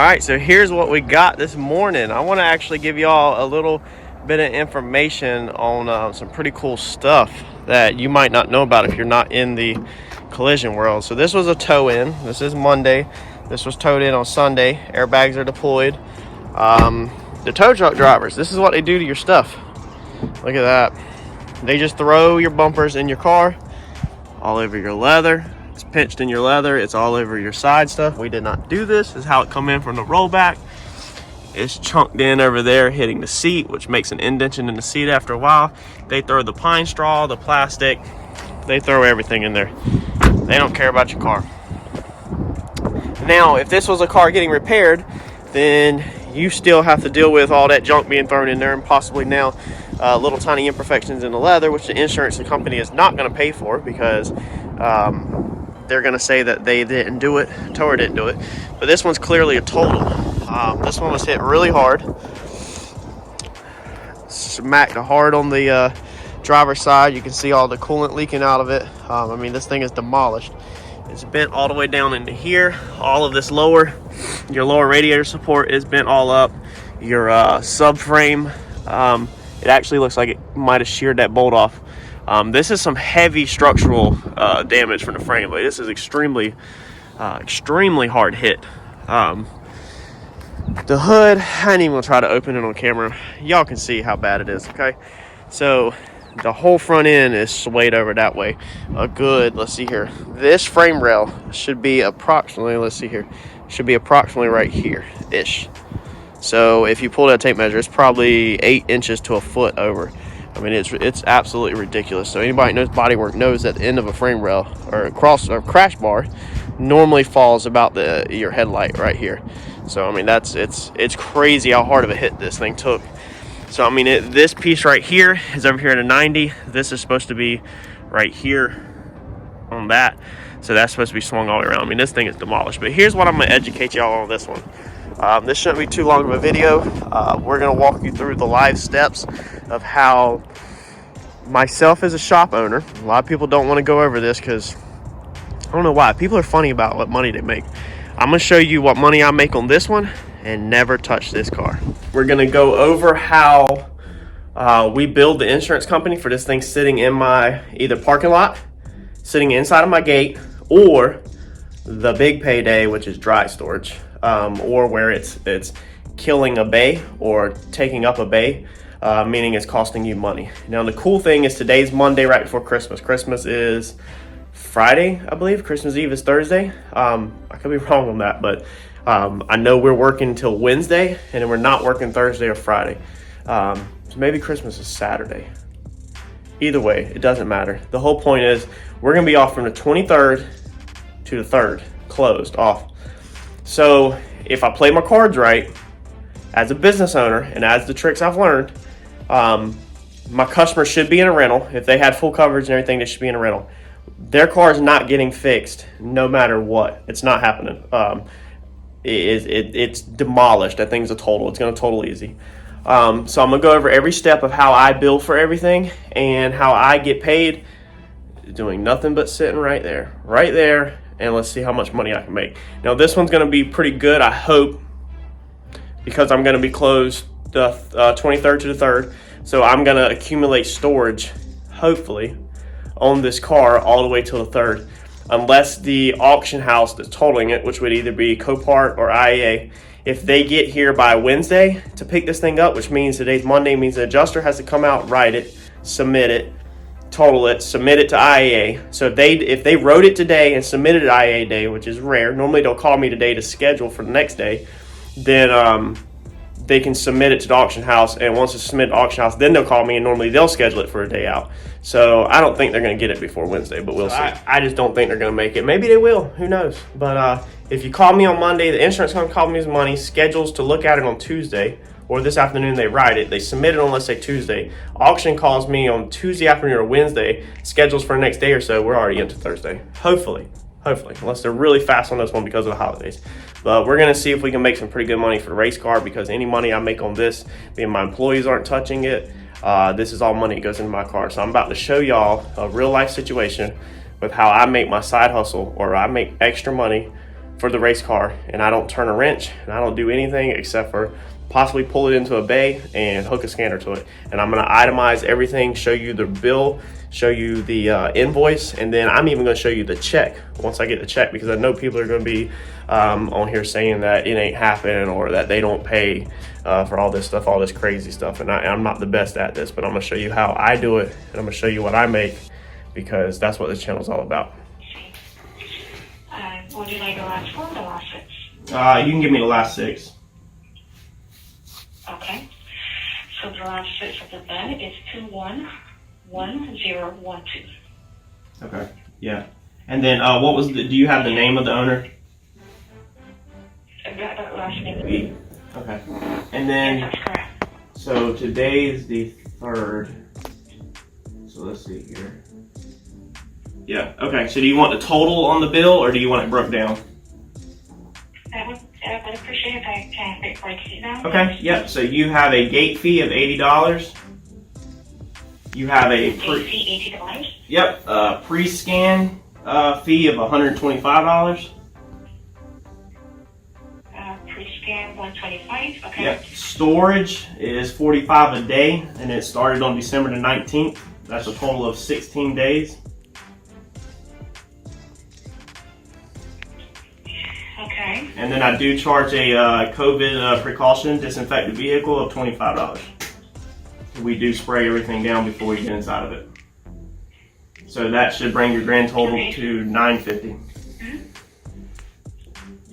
right, so here's what we got this morning. I want to actually give y'all a little bit of information on some pretty cool stuff that you might not know about if you're not in the collision world. So this was a tow in. This is Monday. This was towed in on Sunday. Airbags are deployed. The tow truck drivers, this is what they do to your stuff. Look at that. They just throw your bumpers in your car, all over your leather. It's pinched in your leather. It's all over your side stuff. We did not do this. This is how it come in from the rollback. It's chunked in over there, hitting the seat, which makes an indentation in the seat after a while. They throw the pine straw, the plastic. They throw everything in there. They don't care about your car. Now, if this was a car getting repaired, then you still have to deal with all that junk being thrown in there, and possibly now little tiny imperfections in the leather, which the insurance company is not going to pay for, because they're going to say that they didn't do it, tower didn't do it. But this one's clearly a total. This one was hit really hard. Smacked hard on the driver's side. You can see all the coolant leaking out of it. I mean, this thing is demolished. It's bent all the way down into here. All of this your lower radiator support is bent all up. Your subframe, it actually looks like it might have sheared that bolt off. This is some heavy structural damage from the frame. But this is extremely hard hit. The hood, I ain't even gonna try to open it on camera. Y'all can see how bad it is, okay? So the whole front end is swayed over that way. Let's see here. This frame rail should be approximately, right here-ish. So if you pull that tape measure, it's probably 8 inches to a foot over. I mean, it's absolutely ridiculous. So anybody who knows bodywork knows that the end of a frame rail or crash bar normally falls about your headlight right here. So I mean, it's crazy how hard of a hit this thing took. So I mean, this piece right here is over here at a 90. This is supposed to be right here on that. So that's supposed to be swung all the way around. I mean, this thing is demolished. But here's what I'm going to educate y'all on this one. This shouldn't be too long of a video. We're going to walk you through the live steps of how myself as a shop owner, a lot of people don't want to go over this because I don't know why. People are funny about what money they make. I'm going to show you what money I make on this one and never touch this car. We're going to go over how we build the insurance company for this thing sitting in my either parking lot, sitting inside of my gate, or the big payday, which is dry storage, or where it's killing a bay or taking up a bay, meaning it's costing you money. Now, the cool thing is today's Monday right before Christmas. Christmas is Friday, I believe. Christmas Eve is Thursday. I could be wrong on that, but I know we're working until Wednesday, and then we're not working Thursday or Friday. So maybe Christmas is Saturday. Either way, it doesn't matter. The whole point is we're going to be off from the 23rd to the 3rd, closed off. So if I play my cards right, as a business owner and as the tricks I've learned, my customer should be in a rental. If they had full coverage and everything, they should be in a rental. Their car is not getting fixed no matter what. It's not happening. It's demolished. That thing's a total. It's going to total easy. So I'm going to go over every step of how I bill for everything and how I get paid, doing nothing but sitting right there, and let's see how much money I can make. Now, this one's going to be pretty good, I hope, because I'm going to be closed the 23rd to the 3rd. So I'm going to accumulate storage, hopefully, on this car all the way till the 3rd, unless the auction house that's totaling it, which would either be Copart or IAA, if they get here by Wednesday to pick this thing up, which means today's Monday, means the adjuster has to come out, write it, submit it, total it, submit it to IAA. So if they wrote it today and submitted it to IAA day, which is rare, normally they'll call me today to schedule for the next day, then they can submit it to the auction house, and once it's submitted to the auction house, then they'll call me, and normally they'll schedule it for a day out. So I don't think they're going to get it before Wednesday, but we'll see. I just don't think they're going to make it. Maybe they will. Who knows? But if you call me on Monday, the insurance company called me his money, schedules to look at it on Tuesday, or this afternoon they write it. They submit it on, let's say, Tuesday. Auction calls me on Tuesday afternoon or Wednesday, schedules for the next day or so. We're already into Thursday. Hopefully, unless they're really fast on this one because of the holidays. But we're going to see if we can make some pretty good money for the race car, because any money I make on this, being my employees aren't touching it, this is all money that goes into my car. So I'm about to show y'all a real life situation with how I make my side hustle, or I make extra money for the race car, and I don't turn a wrench, and I don't do anything except for possibly pull it into a bay and hook a scanner to it. And I'm gonna itemize everything, show you the bill, show you the invoice, and then I'm even gonna show you the check once I get the check, because I know people are gonna be on here saying that it ain't happening or that they don't pay for all this stuff, all this crazy stuff. And I'm not the best at this, but I'm gonna show you how I do it, and I'm gonna show you what I make, because that's what this channel's all about. Would you like the last 4 or the last 6? You can give me the last 6. Okay. So the last 6 of the bed is 211012. Okay. Yeah. And then what was do you have the name of the owner? That last name. Okay. And then, yes, that's correct. So today is the 3rd. So let's see here. Yeah, okay. So do you want the total on the bill, or do you want it broke down? I would appreciate if I can break it down. Okay, yep. So you have a gate fee of $80. You have a gate fee $80. Yep, pre-scan fee of $125. Pre-scan $125. Okay. Yep. Storage is $45 a day, and it started on December the 19th. That's a total of 16 days. Okay. And then I do charge a COVID precaution disinfected vehicle of $25. We do spray everything down before we get inside of it. So that should bring your grand total to $950.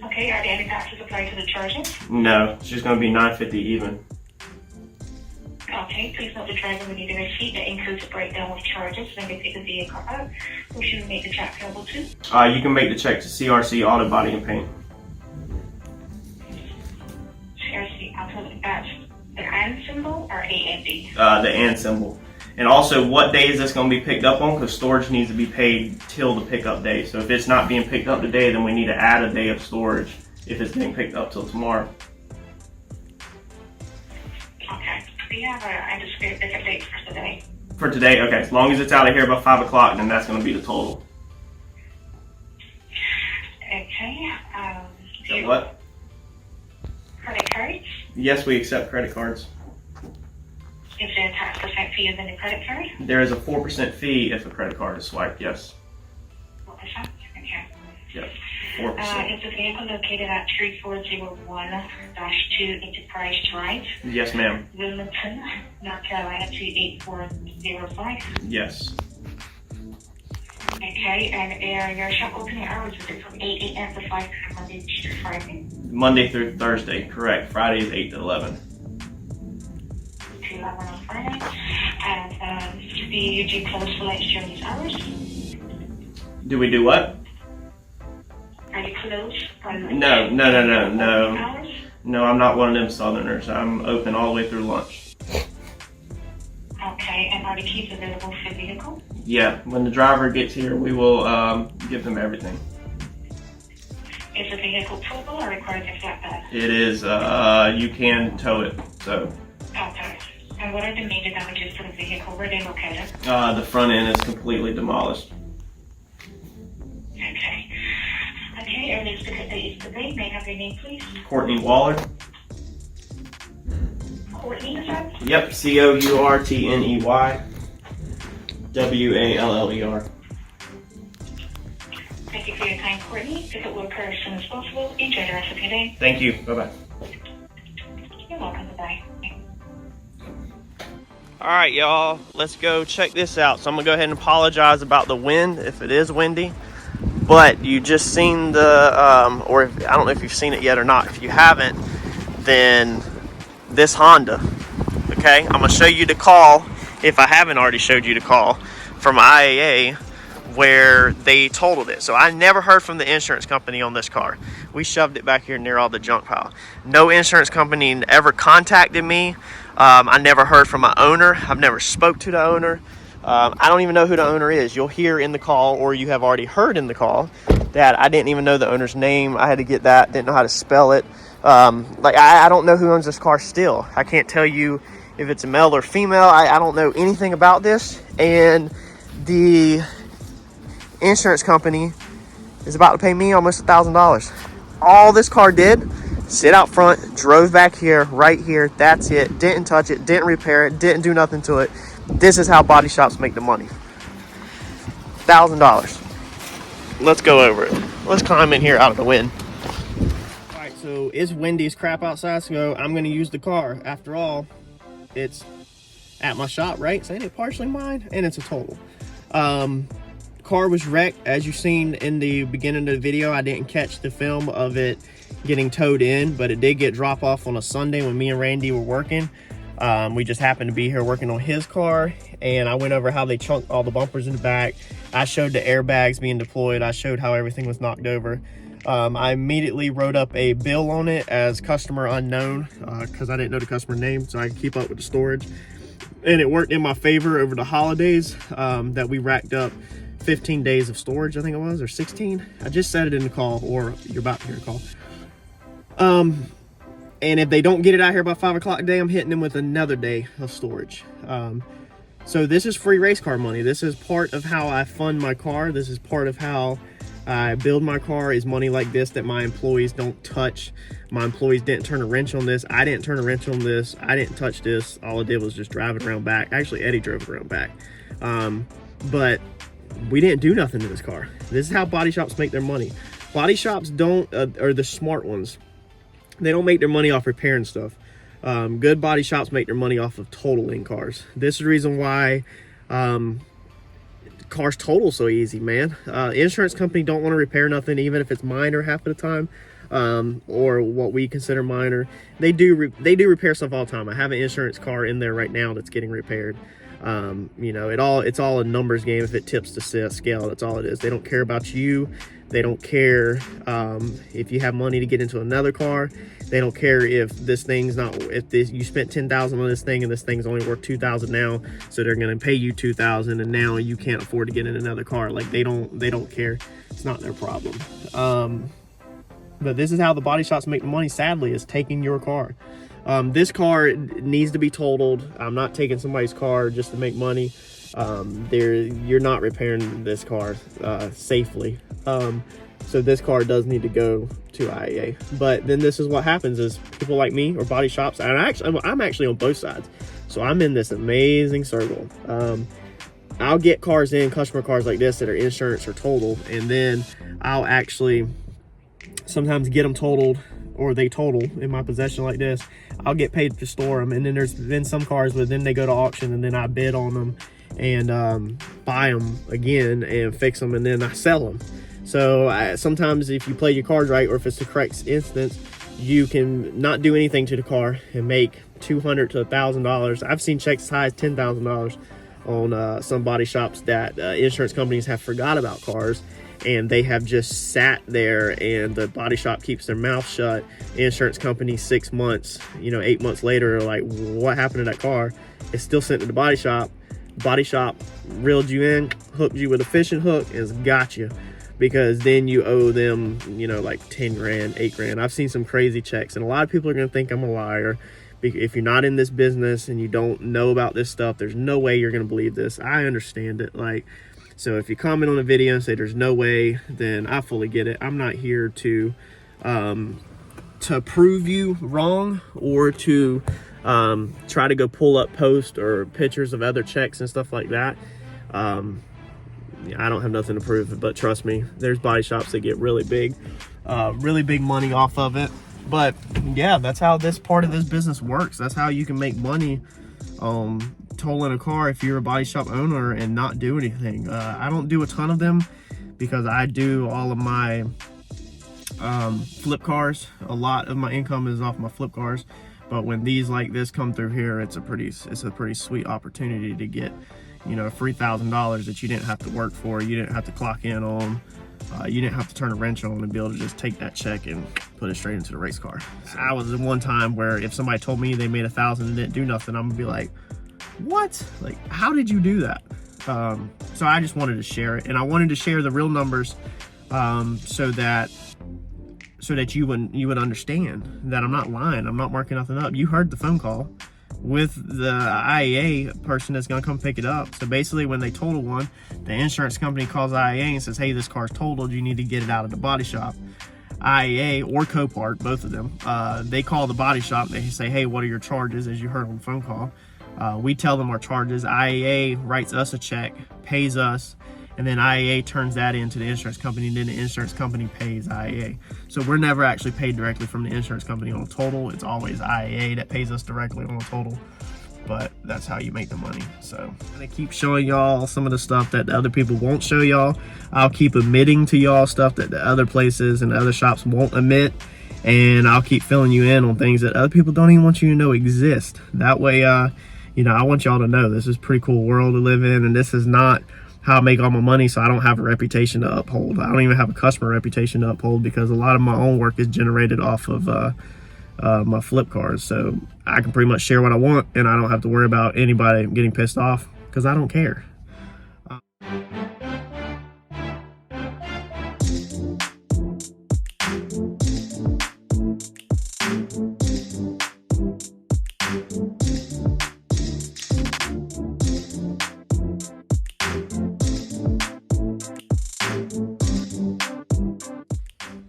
Okay, are there any taxes applied to the charges? No, it's just going to be $950 even. Okay, please note the driver will need a receipt that includes a breakdown of charges when they pick the vehicle up. Who should we make the check payable to? You can make the check to CRC Auto Body and Paint. CRC Auto, that's the AND symbol or AND? The AND symbol. And also, what day is this going to be picked up on? Because storage needs to be paid till the pickup day. So if it's not being picked up today, then we need to add a day of storage if it's being picked up till tomorrow. Okay. We have an anticipated pickup date for today. For today? Okay. As long as it's out of here by 5 o'clock, then that's going to be the total. Okay. So what? Credit cards? Yes, we accept credit cards. Is there a tax % fee in the credit card? There is a 4% fee if a credit card is swiped, yes. 4%? Okay. Yep, 4%. Is the vehicle located at 3401-2 Enterprise Drive? Yes, ma'am. Wilmington, North Carolina 28405? Yes. Okay, and your shop opening hours is it from 8 a.m. to 5 p.m. Monday to Friday? Monday through Thursday, correct. Friday is 8 to 11. To 11 on Friday. And do you do close for lunch during these hours? Do we do what? Are you closed for lunch? No. Hours? No, I'm not one of them Southerners. I'm open all the way through lunch. Okay, and are the keys available for the vehicle? Yeah, when the driver gets here, we will give them everything. Is the vehicle towable or requires a flatbed? It is, you can tow it, so. Okay. And what are the major damages to the vehicle? Where are they located? The front end is completely demolished. Okay. Okay, earliest pickup date is today. May I have your name, please? Courtney Waller. Courtney, is that? Yep, Courtney Waller. Thank you for your time, Courtney. Pickup will occur as soon as possible. Enjoy the rest of your day. Thank you. Bye-bye. You're welcome. Bye-bye. All right, y'all, let's go check this out. So I'm gonna go ahead and apologize about the wind if it is windy, but you just seen the, or if, I don't know if you've seen it yet or not. If you haven't, then this Honda, okay? I'm gonna show you the call, if I haven't already showed you the call, from IAA where they totaled it. So I never heard from the insurance company on this car. We shoved it back here near all the junk pile. No insurance company ever contacted me. I never heard from my owner. I've never spoke to the owner. I don't even know who the owner is. You'll hear in the call, or you have already heard in the call, that I didn't even know the owner's name. I had to get that, didn't know how to spell it. I don't know who owns this car still. I can't tell you if it's a male or female. I don't know anything about this. And the insurance company is about to pay me almost $1,000. All this car did, sit out front, drove back here, right here, that's it. Didn't touch it, didn't repair it, didn't do nothing to it. This is how body shops make the money. $1,000. Let's go over it. Let's climb in here out of the wind. All right, so it's windy as crap outside, so I'm gonna use the car. After all, it's at my shop, right? So it's partially mine, and it's a total. Car was wrecked, as you've seen in the beginning of the video. I didn't catch the film of it getting towed in, but it did get dropped off on a Sunday when me and Randy were working. We just happened to be here working on his car, and I went over how they chunked all the bumpers in the back. I showed the airbags being deployed. I showed how everything was knocked over. I immediately wrote up a bill on it as customer unknown, because I didn't know the customer name, so I could keep up with the storage. And it worked in my favor over the holidays, that we racked up 15 days of storage, I think it was, or 16. I just said it in the call, or you're about to hear a call. And if they don't get it out here by 5 o'clock today, I'm hitting them with another day of storage. So this is free race car money. This is part of how I fund my car. This is part of how I build my car, is money like this that my employees don't touch. My employees didn't turn a wrench on this. I didn't turn a wrench on this. I didn't touch this. All I did was just drive it around back. Actually, Eddie drove it around back. But we didn't do nothing to this car. This is how body shops make their money. Body shops don't, or the smart ones, they don't make their money off repairing stuff. Good body shops make their money off of totaling cars. This is the reason why cars total so easy, man. Insurance company don't want to repair nothing, even if it's minor half of the time, or what we consider minor. They do repair stuff all the time. I have an insurance car in there right now that's getting repaired. You know, it's all a numbers game. If it tips the scale, that's all it is. They don't care about you. They don't care if you have money to get into another car. They don't care if this thing's not, you spent $10,000 on this thing and this thing's only worth $2,000 now, so they're going to pay you $2,000 and now you can't afford to get in another car. Like, they don't care. It's not their problem. But this is how the body shops make the money, sadly, is taking your car. This car needs to be totaled. I'm not taking somebody's car just to make money. You're not repairing this car safely. So this car does need to go to IAA. But then this is what happens is people like me or body shops, and I'm actually on both sides. So I'm in this amazing circle. I'll get cars in, customer cars like this that are insurance or total, and then I'll actually sometimes get them totaled, or they total in my possession like this. I'll get paid to store them, and then there's been some cars where then they go to auction and then I bid on them and buy them again and fix them, and then I sell them. So sometimes if you play your cards right, or if it's the correct instance, you can not do anything to the car and make $200 to $1,000. I've seen checks as high as $10,000 on some body shops that insurance companies have forgot about cars, and they have just sat there, and the body shop keeps their mouth shut. Insurance company 6 months, 8 months later are like, what happened to that car? It's still sent to the body shop. Body shop reeled you in, hooked you with a fishing hook, and has got you, because then you owe them, like 10 grand, 8 grand. I've seen some crazy checks, and a lot of people are going to think I'm a liar. If you're not in this business and you don't know about this stuff, there's no way you're going to believe this. I understand it. So if you comment on a video and say there's no way, then I fully get it. I'm not here to prove you wrong, or to try to go pull up posts or pictures of other checks and stuff like that. I don't have nothing to prove, but trust me, there's body shops that get really big money off of it. But yeah, that's how this part of this business works. That's how you can make money tolling a car if you're a body shop owner and not do anything. I don't do a ton of them because I do all of my flip cars. A lot of my income is off my flip cars. But when these like this come through here, it's a pretty sweet opportunity to get, $3,000 that you didn't have to work for, you didn't have to clock in on, you didn't have to turn a wrench on, and be able to just take that check and put it straight into the race car. So I was in one time where if somebody told me they made $1,000 and didn't do nothing, I'm gonna be like, what? Like, how did you do that? So I just wanted to share it, and I wanted to share the real numbers so that you would understand that I'm not lying. I'm not marking nothing up. You heard the phone call with the IAA person that's gonna come pick it up. So basically, when they total one, the insurance company calls IAA and says, hey, this car's totaled, you need to get it out of the body shop. IAA or Copart, both of them. They call the body shop. They say, hey, what are your charges, as you heard on the phone call. We tell them our charges. IAA writes us a check, pays us, and then IAA turns that into the insurance company, and then the insurance company pays IAA. So we're never actually paid directly from the insurance company on a total. It's always IAA that pays us directly on a total. But that's how you make the money. So I'm gonna keep showing y'all some of the stuff that the other people won't show y'all. I'll keep admitting to y'all stuff that the other places and the other shops won't admit, and I'll keep filling you in on things that other people don't even want you to know exist. That way, you know, I want y'all to know this is a pretty cool world to live in, and this is not how I make all my money, so I don't have a reputation to uphold. I don't even have a customer reputation to uphold, because a lot of my own work is generated off of my flip cars. So I can pretty much share what I want, and I don't have to worry about anybody getting pissed off, because I don't care.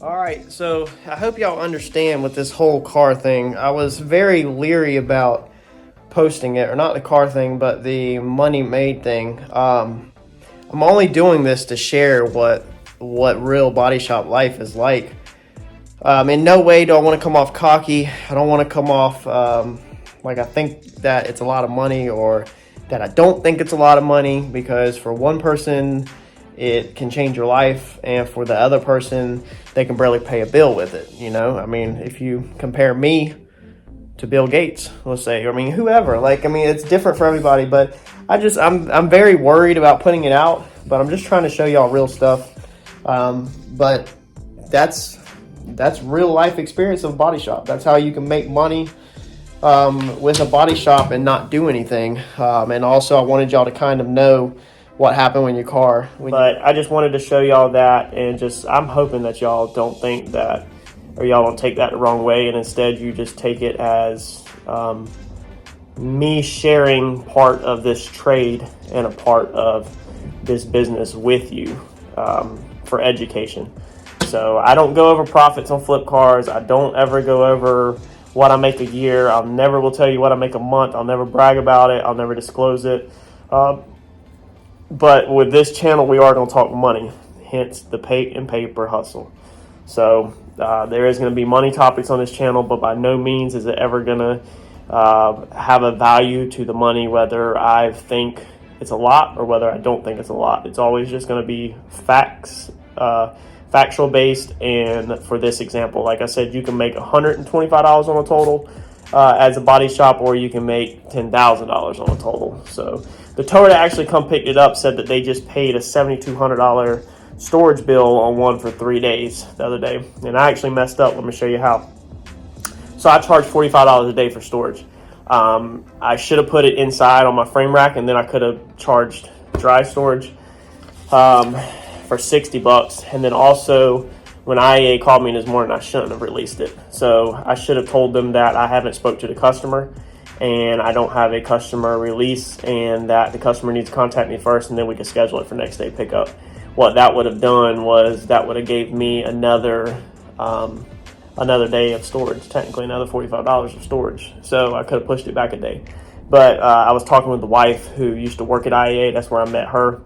All right, so I hope y'all understand with this whole car thing. I was very leery about posting it, or not the car thing, but the money made thing. I'm only doing this to share what real body shop life is like. In no way do I want to come off cocky. I don't want to come off like I think that it's a lot of money, or that I don't think it's a lot of money, because for one person it can change your life, and for the other person they can barely pay a bill with it. You know, I mean, if you compare me to Bill Gates, let's say, I mean, whoever, like, I mean, it's different for everybody, but I'm very worried about putting it out, but I'm just trying to show y'all real stuff. But that's real life experience of body shop. That's how you can make money with a body shop and not do anything. And also, I wanted y'all to kind of know what happened when your car. But I just wanted to show y'all that, and I'm hoping that y'all don't think that, or y'all don't take that the wrong way, and instead you just take it as me sharing part of this trade and a part of this business with you for education. So I don't go over profits on flip cars. I don't ever go over what I make a year. I never will tell you what I make a month. I'll never brag about it. I'll never disclose it. But with this channel, we are going to talk money, hence the pay and paper hustle. So there is going to be money topics on this channel, but by no means is it ever going to have a value to the money, whether I think it's a lot or whether I don't think it's a lot. It's always just going to be factual based. And for this example, like I said, you can make $125 on a total as a body shop, or you can make $10,000 on a total. So the tower that actually come picked it up said that they just paid a $7,200 storage bill on one for 3 days the other day. And I actually messed up. Let me show you how. So I charge $45 a day for storage. I should have put it inside on my frame rack, and then I could have charged dry storage for $60. And then also, when IAA called me this morning, I shouldn't have released it. So I should have told them that I haven't spoke to the customer, and I don't have a customer release, and that the customer needs to contact me first, and then we can schedule it for next day pickup. What that would have done was that would have gave me another day of storage, technically another $45 of storage. So I could have pushed it back a day. But I was talking with the wife who used to work at IAA. That's where I met her.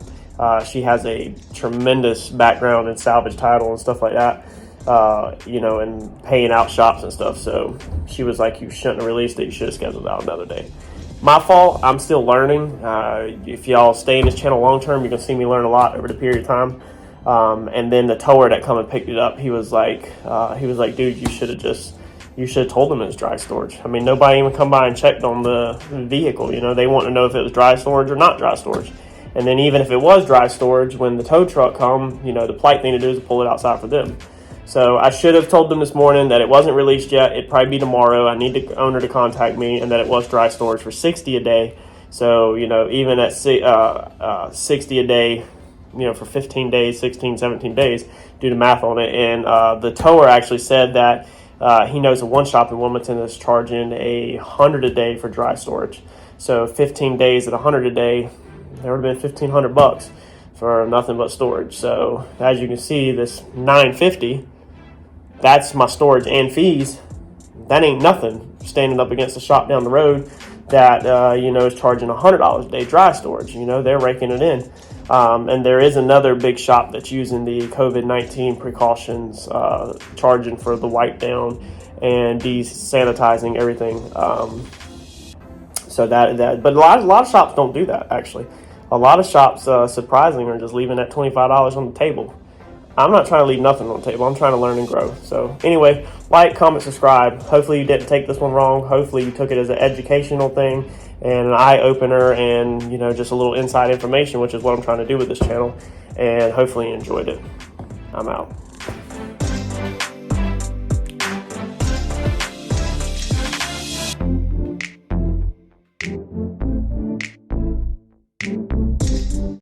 She has a tremendous background in salvage title and stuff like that, you know, and paying out shops and stuff. So she was like, you shouldn't have released it. You should have scheduled out another day. My fault. I'm still learning. If y'all stay in this channel long term, you're going to see me learn a lot over the period of time. And then the tower that come and picked it up, he was like, dude, you should have told them it was dry storage. I mean, nobody even come by and checked on the vehicle. You know, they want to know if it was dry storage or not dry storage. And then even if it was dry storage, when the tow truck come, you know, the polite thing to do is to pull it outside for them. So I should have told them this morning that it wasn't released yet. It'd probably be tomorrow. I need the owner to contact me, and that it was dry storage for $60 a day. So, you know, even at $60 a day, you know, for 15 days, 16, 17 days, do the math on it. And the tower actually said that he knows of one shop in Wilmington that's charging $100 a day for dry storage. So 15 days at $100 a day, there would have been $1,500 for nothing but storage. So as you can see, this $950 that's my storage and fees. That ain't nothing standing up against the shop down the road that is charging $100 a day dry storage. They're raking it in. And there is another big shop that's using the COVID-19 precautions, charging for the wipe down and desanitizing everything. But a lot of shops don't do that. Actually, a lot of shops, surprisingly, are just leaving that $25 on the table. I'm not trying to leave nothing on the table. I'm trying to learn and grow. So anyway, like, comment, subscribe. Hopefully you didn't take this one wrong. Hopefully you took it as an educational thing and an eye opener, and just a little inside information, which is what I'm trying to do with this channel. And hopefully you enjoyed it. I'm out.